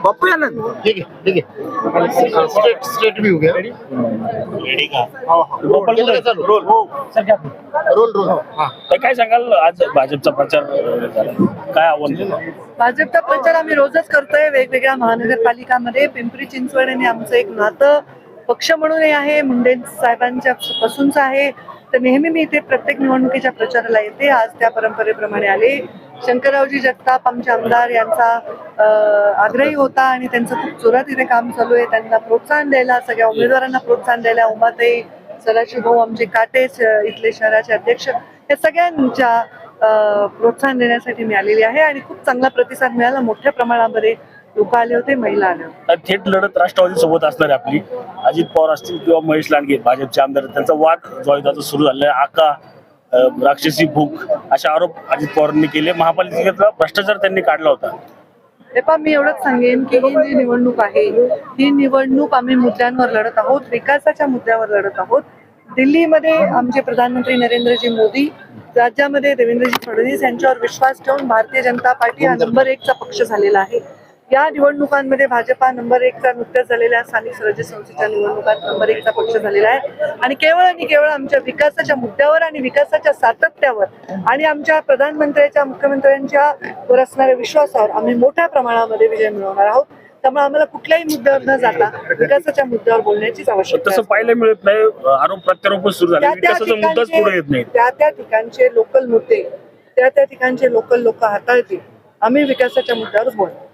बापू आनंद ठीक है स्ट्रेट भी हो गया रेडी का रोल काय सांगाल आज भाजपचा प्रचार झाला काय आव्हान भाजपचा प्रचार आम्ही रोजच करतोय वेगवेगळ्या महानगरपालिकांमध्ये. पिंपरी चिंचवड आणि आमचं एक नातं पक्ष म्हणूनही आहे, मुंडे साहेबांच्या पासूनच आहे. तर नेहमी मी इथे प्रत्येक निवडणुकीच्या प्रचाराला येते. आज त्या परंपरेप्रमाणे आले. शंकररावजी जगताप आमचे आमदार यांचा आग्रही होता आणि त्यांचं खूप जोरात इथे काम चालू आहे. त्यांना प्रोत्साहन द्यायला, सगळ्या उमेदवारांना प्रोत्साहन द्यायला उमाताई, सदाशिव भाऊ आमचे काटे इथले शहराचे अध्यक्ष, या सगळ्यांच्या प्रोत्साहन देण्यासाठी मी आलेली आहे आणि खूप चांगला प्रतिसाद मिळाला. मोठ्या प्रमाणामध्ये लोक आले होते, महिला आले होते. थेट लढत राष्ट्रवादी सोबत असणार आहे आपली. अजित पवार असतील किंवा महेश लांडगे भाजपचे आमदार, त्यांचा वाद जो आहे त्याचा सुरू झालेला आहे. आका राक्षसी भूक असे आरोप अजित पवारांनी केले. महापालिकेतला भ्रष्टाचार त्यांनी काढला होता. हे पहा, मी एवढंच सांगेन की ही जी निवडणूक आहे, ही निवडणूक आम्ही मुद्द्यांवर लढत आहोत, विकासाच्या मुद्द्यावर लढत आहोत. दिल्लीमध्ये आमचे प्रधानमंत्री नरेंद्रजी मोदी, राज्यामध्ये देवेंद्रजी फडणवीस यांच्यावर विश्वास ठेवून भारतीय जनता पार्टी हा नंबर 1चा पक्ष झालेला आहे. या निवडणुकांमध्ये भाजपा नंबर 1चा नुकत्याच झालेल्या स्थानिक स्वराज्य संस्थेच्या निवडणुकात नंबर 1चा पक्ष झालेला आहे. आणि केवळ आणि केवळ आमच्या विकासाच्या मुद्द्यावर आणि विकासाच्या सातत्यावर आणि आमच्या प्रधानमंत्र्यांच्या, मुख्यमंत्र्यांच्या वर असणाऱ्या विश्वासावर आम्ही मोठ्या प्रमाणामध्ये विजय मिळवणार आहोत. त्यामुळे आम्हाला कुठल्याही मुद्द्यावर न जाता विकासाच्या मुद्द्यावर बोलण्याचीच आवश्यकता तसं पाहायला मिळत नाही. आरोप प्रत्यारोप सुरू झाले, विकासाचा मुद्दाच पुढे येत नाही. त्या ठिकाणचे लोकल मुद्दे त्या ठिकाणचे लोकल लोक हाताळतील. आम्ही विकासाच्या मुद्द्यावर बोलतो.